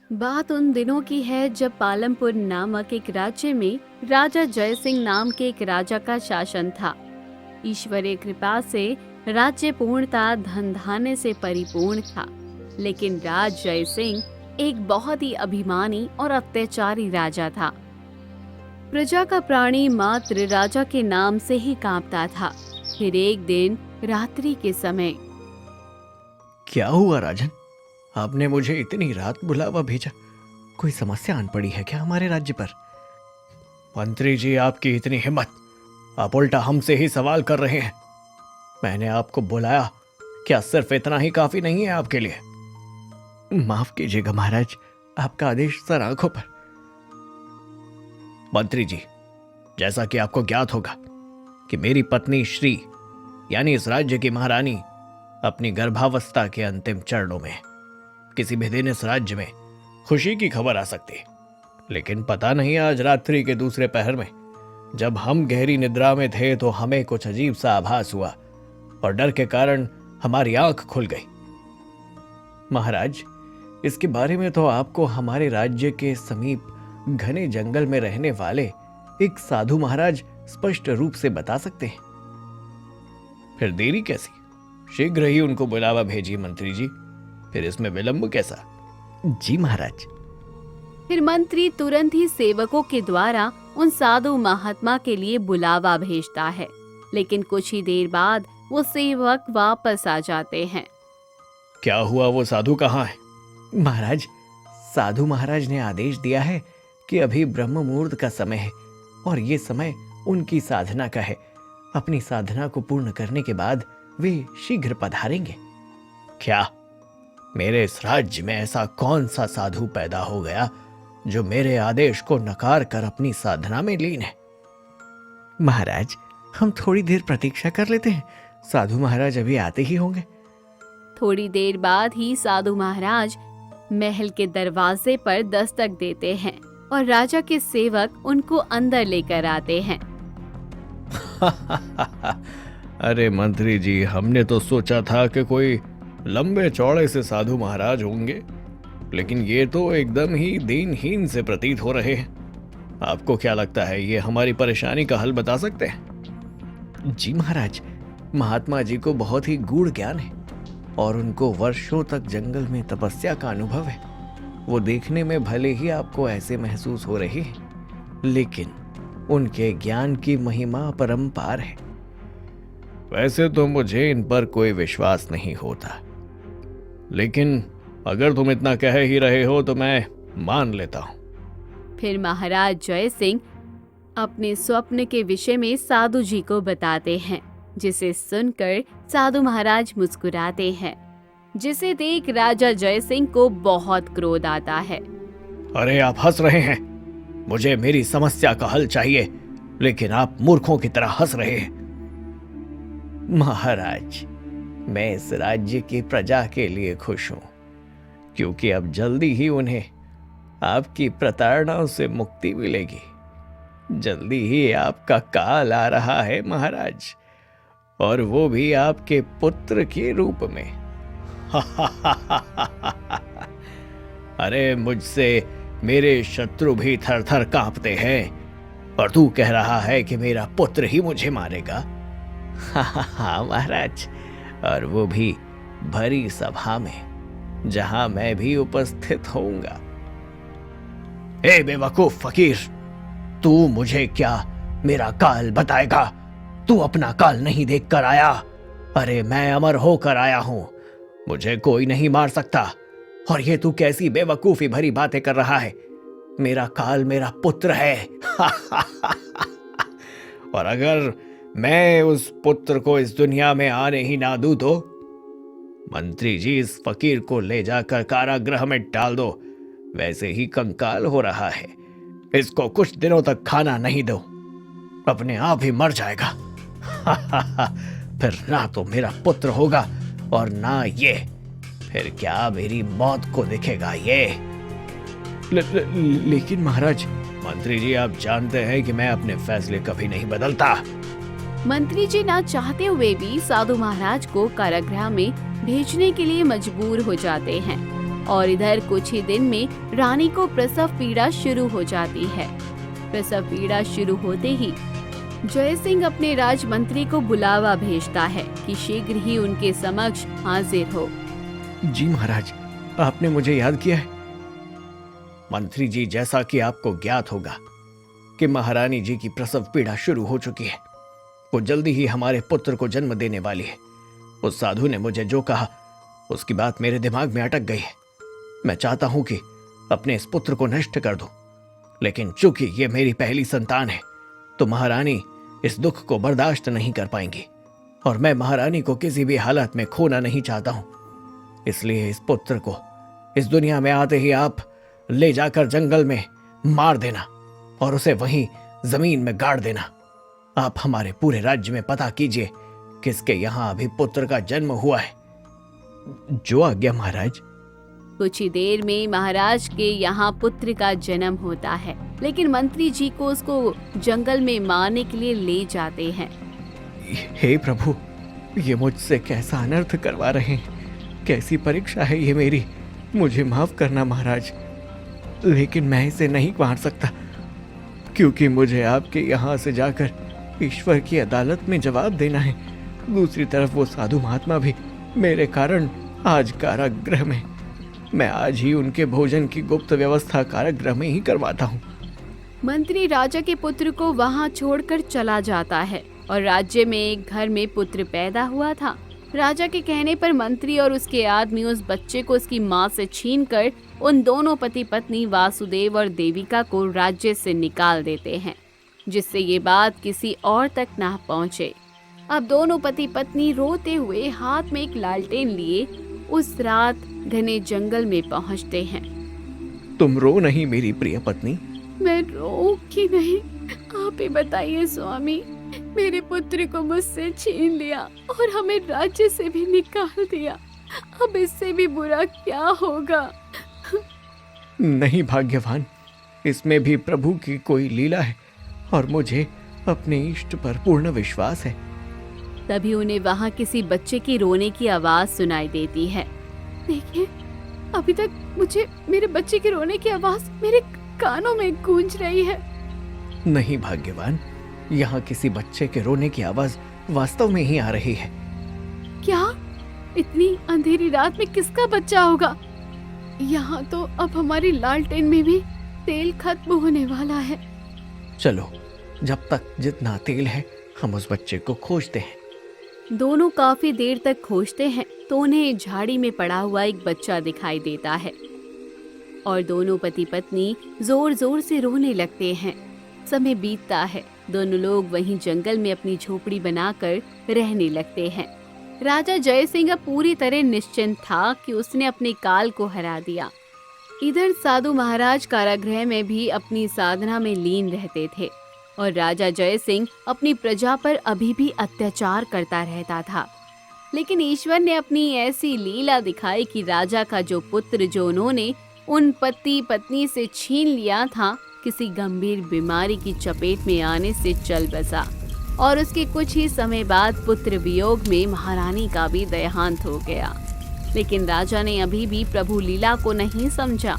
बात उन दिनों की है जब पालमपुर नामक एक राज्य में राजा जय सिंह नाम के एक राजा का शासन था। ईश्वरीय कृपा से राज्य पूर्णतः धन धान्य से परिपूर्ण था, लेकिन राज जय सिंह एक बहुत ही अभिमानी और अत्याचारी राजा था। प्रजा का प्राणी मात्र राजा के नाम से ही कांपता था। फिर एक दिन रात्रि के समय, क्या हुआ राजन? आपने मुझे इतनी रात बुलावा भेजा? कोई समस्या आन पड़ी है क्या हमारे राज्य पर? मंत्री जी, आपकी इतनी हिम्मत! आप उल्टा हमसे ही सवाल कर रहे हैं। मैंने आपको बुलाया, क्या सिर्फ इतना ही काफी नहीं है आपके लिए? माफ कीजिएगा महाराज, आपका आदेश सर आंखों पर। मंत्री जी, जैसा कि आपको ज्ञात होगा कि मेरी पत्नी श्री यानी इस राज्य की महारानी अपनी गर्भावस्था के अंतिम चरणों में, किसी भी दिन इस राज्य में खुशी की खबर आ सकती, लेकिन पता नहीं आज रात्रि के दूसरे पहर में जब हम गहरी निद्रा में थे तो हमें कुछ अजीब सा आभास हुआ और डर के कारण हमारी आंख खुल गई। महाराज, इसके बारे में तो आपको हमारे राज्य के समीप घने जंगल में रहने वाले एक साधु महाराज स्पष्ट रूप से बता सकते हैं। फिर देरी कैसी? शीघ्र ही उनको बुलावा भेजिए मंत्री जी। फिर इसमें विलंब कैसा? जी महाराज। फिर मंत्री तुरंत ही सेवकों के द्वारा उन साधु महात्मा के लिए बुलावा भेजता है, लेकिन कुछ ही देर बाद वो सेवक वापस आ जाते हैं। क्या हुआ? वो साधु कहाँ है? महाराज, साधु महाराज ने आदेश दिया है कि अभी ब्रह्म मुहूर्त का समय है और ये समय उनकी साधना का है। अपनी साधना को पूर्ण करने के बाद वे शीघ्र पधारेंगे। क्या मेरे इस राज्य में ऐसा कौन सा साधु पैदा हो गया जो मेरे आदेश को नकार कर अपनी साधना में लीन है? महाराज, हम थोड़ी देर प्रतीक्षा कर लेते हैं, साधु महाराज अभी आते ही होंगे। थोड़ी देर बाद ही साधु महाराज महल के दरवाजे पर दस्तक देते हैं और राजा के सेवक उनको अंदर लेकर आते हैं। अरे मंत्री जी, हमने तो सोचा था कि कोई लंबे चौड़े से साधु महाराज होंगे, लेकिन ये तो एकदम ही दीनहीन से प्रतीत हो रहे हैं। आपको क्या लगता है, ये हमारी परेशानी का हल बता सकते हैं? जी महाराज, महात्मा जी को बहुत ही गूढ़ ज्ञान है और उनको वर्षों तक जंगल में तपस्या का अनुभव है। वो देखने में भले ही आपको ऐसे महसूस हो रही है, लेकिन उनके ज्ञान की महिमा परंपार है। वैसे तो मुझे इन पर कोई विश्वास नहीं होता, लेकिन अगर तुम इतना कह ही रहे हो तो मैं मान लेता हूं। फिर महाराज जय सिंह अपने स्वप्न के विषय में साधु जी को बताते हैं, जिसे सुनकर साधु महाराज मुस्कुराते हैं, जिसे देख राजा जय सिंह को बहुत क्रोध आता है। अरे आप हंस रहे हैं, मुझे मेरी समस्या का हल चाहिए, लेकिन आप मूर्खों की तरह हंस रहे हैं। महाराज, मैं इस राज्य की प्रजा के लिए खुश हूं, क्योंकि अब जल्दी ही उन्हें आपकी प्रताड़नाओं से मुक्ति मिलेगी। जल्दी ही आपका काल आ रहा है महाराज, और वो भी आपके पुत्र के रूप में। अरे मुझसे मेरे शत्रु भी थर थर कांपते हैं, और तू कह रहा है कि मेरा पुत्र ही मुझे मारेगा? हाँ महाराज, और वो भी भरी सभा में, जहां मैं भी उपस्थित होऊंगा। ए बेवकूफ फकीर, तू मुझे क्या मेरा काल बताएगा? तू अपना काल नहीं देख कर आया? अरे मैं अमर होकर आया हूं, मुझे कोई नहीं मार सकता। और ये तू कैसी बेवकूफी भरी बातें कर रहा है? मेरा काल मेरा पुत्र है। और अगर मैं उस पुत्र को इस दुनिया में आने ही ना दूं तो? मंत्री जी, इस फकीर को ले जाकर कारागृह में डाल दो, वैसे ही कंकाल हो रहा है। इसको कुछ दिनों तक खाना नहीं दो, अपने आप ही मर जाएगा। फिर ना तो मेरा पुत्र होगा और ना ये, फिर क्या मेरी मौत को दिखेगा ये? लेकिन महाराज। मंत्री जी, आप जानते हैं कि मैं अपने फैसले कभी नहीं बदलता। मंत्री जी ना चाहते हुए भी साधु महाराज को कारागृह में भेजने के लिए मजबूर हो जाते हैं। और इधर कुछ ही दिन में रानी को प्रसव पीड़ा शुरू हो जाती है। प्रसव पीड़ा शुरू होते ही जय सिंह अपने राजमंत्री को बुलावा भेजता है कि शीघ्र ही उनके समक्ष हाजिर हो। जी महाराज, आपने मुझे याद किया है। मंत्री जी, जैसा कि आपको ज्ञात होगा कि महारानी जी की प्रसव पीड़ा शुरू हो चुकी है। वो जल्दी ही हमारे पुत्र को जन्म देने वाली है। उस साधु ने मुझे जो कहा उसकी बात मेरे दिमाग में अटक गई है। मैं चाहता हूं कि अपने इस पुत्र को नष्ट कर दूं, लेकिन चूंकि ये मेरी पहली संतान है तो महारानी इस दुख को बर्दाश्त नहीं कर पाएंगी और मैं महारानी को किसी भी हालत में खोना नहीं चाहता हूं। इसलिए इस पुत्र को इस दुनिया में आते ही आप ले जाकर जंगल में मार देना और उसे वहीं जमीन में गाड़ देना। आप हमारे पूरे राज्य में पता कीजिए किसके यहाँ अभी पुत्र का जन्म हुआ है। जो आज्ञा महाराज। कुछ ही देर में महाराज के यहाँ पुत्र का जन्म होता है, लेकिन मंत्री जी को उसको जंगल में मारने के लिए ले जाते हैं। हे प्रभु, ये मुझसे कैसा अनर्थ करवा रहे हैं। कैसी परीक्षा है ये मेरी। मुझे माफ करना महाराज, लेकिन मैं इसे नहीं मार सकता, क्योंकि मुझे आपके यहाँ से जाकर ईश्वर की अदालत में जवाब देना है। दूसरी तरफ वो साधु महात्मा भी मेरे कारण आज कारागृह में। मैं आज ही उनके भोजन की गुप्त व्यवस्था कारागृह में ही करवाता हूँ। मंत्री राजा के पुत्र को वहाँ छोड़कर चला जाता है और राज्य में एक घर में पुत्र पैदा हुआ था। राजा के कहने पर मंत्री और उसके आदमी उस बच्चे को उसकी माँ से छीनकर उन दोनों पति पत्नी वासुदेव और देविका को राज्य से निकाल देते हैं, जिससे ये बात किसी और तक ना पहुँचे। अब दोनों पति पत्नी रोते हुए हाथ में एक लालटेन लिए उस रात घने जंगल में पहुँचते हैं। तुम रो नहीं मेरी प्रिय पत्नी? मैं रो कि नहीं, आप ही बताइए स्वामी। मेरे पुत्र को मुझसे छीन लिया और हमें राज्य से भी निकाल दिया। अब इससे भी बुरा क्या होगा? नहीं भाग्यवान, इसमें भी प्रभु की कोई लीला है और मुझे अपने इष्ट पर पूर्ण विश्वास है। तभी उन्हें वहाँ किसी बच्चे की रोने की आवाज सुनाई देती है। देखिए, अभी तक मुझे मेरे बच्चे के रोने की आवाज मेरे कानों में गूंज रही है। नहीं भाग्यवान, यहाँ किसी बच्चे के रोने की आवाज वास्तव में ही आ रही है। क्या? इतनी अंधेरी रात में किसका बच्चा होगा? यहाँ तो अब हमारी लालटेन में भी तेल खत्म होने वाला है। चलो, जब तक जितना तेल है हम उस बच्चे को खोजते हैं। दोनों काफी देर तक खोजते हैं तो उन्हें झाड़ी में पड़ा हुआ एक बच्चा दिखाई देता है और दोनों पति पत्नी जोर जोर से रोने लगते हैं। समय बीतता है, दोनों लोग वहीं जंगल में अपनी झोपड़ी बनाकर रहने लगते हैं। राजा जय सिंह अब पूरी तरह निश्चिंत था कि उसने अपने काल को हरा दिया। इधर साधु महाराज कारागृह में भी अपनी साधना में लीन रहते थे और राजा जय सिंह अपनी प्रजा पर अभी भी अत्याचार करता रहता था। लेकिन ईश्वर ने अपनी ऐसी लीला दिखाई कि राजा का जो पुत्र जो उन्होंने उन पति पत्नी से छीन लिया था, किसी गंभीर बीमारी की चपेट में आने से चल बसा और उसके कुछ ही समय बाद पुत्र वियोग में महारानी का भी देहांत हो गया। लेकिन राजा ने अभी भी प्रभु लीला को नहीं समझा।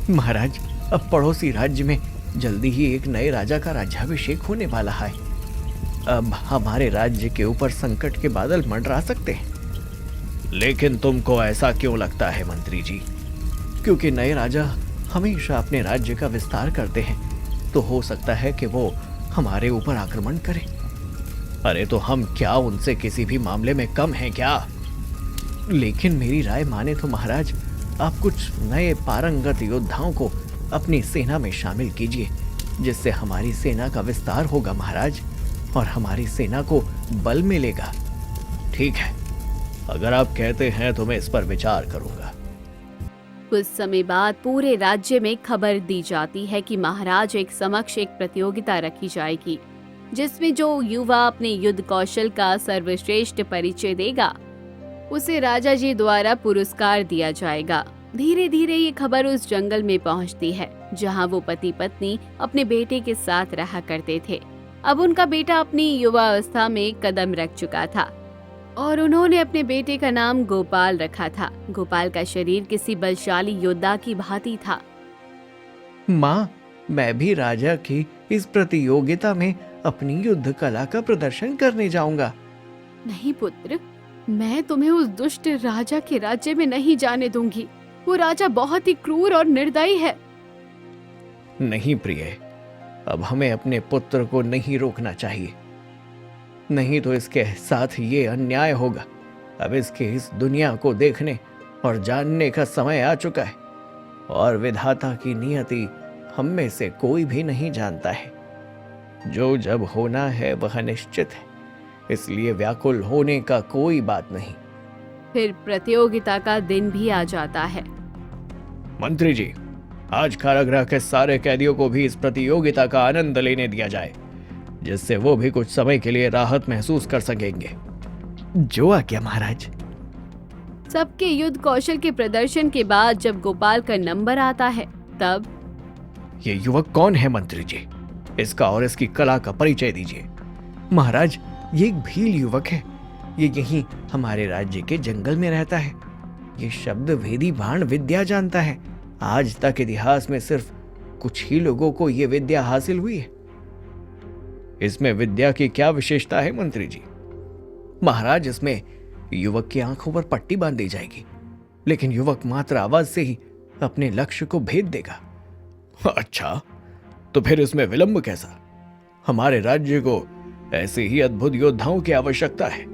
महाराज, अब पड़ोसी राज्य में जल्दी ही एक नए राजा का राज्याभिषेक होने वाला है। अब हमारे राज्य के ऊपर संकट के बादल मंडरा सकते हैं। लेकिन तुमको ऐसा क्यों लगता है मंत्री जी? क्योंकि नए राजा हमेशा अपने राज्य का विस्तार करते हैं, तो हो सकता है कि वो हमारे ऊपर आक्रमण करें। अरे तो हम क्या उनसे किसी भी मामले में कम हैं क्या? लेकिन मेरी राय माने तो महाराज, आप कुछ नए पारंगत योद्धाओं को अपनी सेना में शामिल कीजिए, जिससे हमारी सेना का विस्तार होगा महाराज, और हमारी सेना को बल मिलेगा। ठीक है, अगर आप कहते हैं तो मैं इस पर विचार करूंगा। कुछ समय बाद पूरे राज्य में खबर दी जाती है कि महाराज एक समक्ष एक प्रतियोगिता रखी जाएगी, जिसमें जो युवा अपने युद्ध कौशल का सर्वश्रेष्ठ परिचय देगा उसे राजा जी द्वारा पुरस्कार दिया जाएगा। धीरे धीरे ये खबर उस जंगल में पहुंचती है जहां वो पति पत्नी अपने बेटे के साथ रहा करते थे। अब उनका बेटा अपनी युवावस्था में कदम रख चुका था। और उन्होंने अपने बेटे का नाम गोपाल रखा था। गोपाल का शरीर किसी बलशाली योद्धा की भांति था। माँ, मैं भी राजा की इस प्रतियोगिता में अपनी युद्ध कला का प्रदर्शन करने जाऊंगा। नहीं पुत्र, मैं तुम्हें उस दुष्ट राजा के राज्य में नहीं जाने दूंगी। वो राजा बहुत ही क्रूर और निर्दयी है। नहीं प्रिय, अब हमें अपने पुत्र को नहीं रोकना चाहिए, नहीं तो इसके साथ ये अन्याय होगा। अब इसके इस दुनिया को देखने और जानने का समय आ चुका है, और विधाता की नियति हम में से कोई भी नहीं जानता है। जो जब होना है वह निश्चित है, इसलिए व्याकुल होने का कोई बात नहीं। फिर प्रतियोगिता का दिन भी आ जाता है। मंत्री जी, आज कारागृह के सारे कैदियों को भी इस प्रतियोगिता का आनंद लेने दिया जाए, जिससे वो भी कुछ समय के लिए राहत महसूस कर सकेंगे। जो आज्ञा महाराज। सबके युद्ध कौशल के प्रदर्शन के बाद जब गोपाल का नंबर आता है, तब ये युवक कौन है मंत्री जी? इसका और इसकी कला का परिचय दीजिए। महाराज, ये एक भील युवक है। ये यहीं हमारे राज्य के जंगल में रहता है। ये शब्द भेदी बाण विद्या जानता है। आज तक इतिहास में सिर्फ कुछ ही लोगों को ये विद्या हासिल हुई है। इसमें विद्या की क्या विशेषता है मंत्री जी? महाराज, इसमें युवक की आंखों पर पट्टी बांध दी जाएगी, लेकिन युवक मात्र आवाज से ही अपने लक्ष्य को भेद देगा। अच्छा, तो फिर इसमें विलंब कैसा? हमारे राज्य को ऐसे ही अद्भुत योद्धाओं की आवश्यकता है।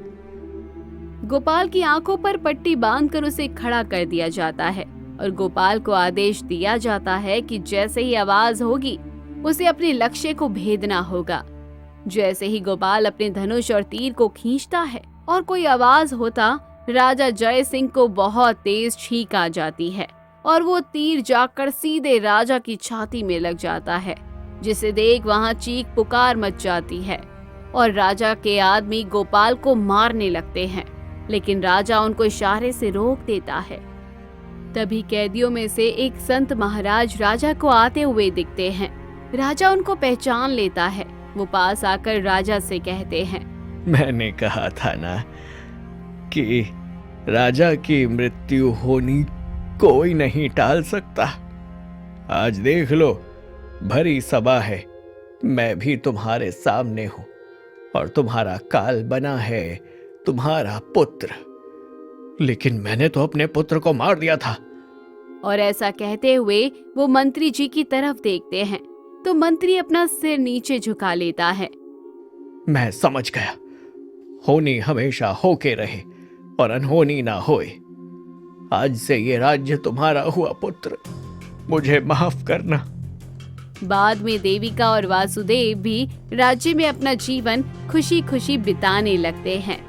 गोपाल की आंखों पर पट्टी बांधकर उसे खड़ा कर दिया जाता है और गोपाल को आदेश दिया जाता है कि जैसे ही आवाज होगी उसे अपने लक्ष्य को भेदना होगा। जैसे ही गोपाल अपने धनुष और तीर को खींचता है और कोई आवाज होता, राजा जय सिंह को बहुत तेज छींक आ जाती है और वो तीर जाकर सीधे राजा की छाती में लग जाता है, जिसे देख वहां चीख पुकार मच जाती है और राजा के आदमी गोपाल को मारने लगते हैं, लेकिन राजा उनको इशारे से रोक देता है। तभी कैदियों में से एक संत महाराज राजा को आते हुए दिखते हैं। राजा उनको पहचान लेता है। वो पास आकर राजा से कहते हैं, मैंने कहा था ना कि राजा की मृत्यु होनी कोई नहीं टाल सकता। आज देख लो, भरी सभा है, मैं भी तुम्हारे सामने हूं और तुम्हारा काल बना है तुम्हारा पुत्र, लेकिन मैंने तो अपने पुत्र को मार दिया था। और ऐसा कहते हुए वो मंत्री जी की तरफ देखते हैं तो मंत्री अपना सिर नीचे झुका लेता है। मैं समझ गया, होनी हमेशा होके रहे और अनहोनी ना होए। आज से ये राज्य तुम्हारा हुआ पुत्र, मुझे माफ करना। बाद में देविका और वासुदेव भी राज्य में अपना जीवन खुशी खुशी बिताने लगते हैं।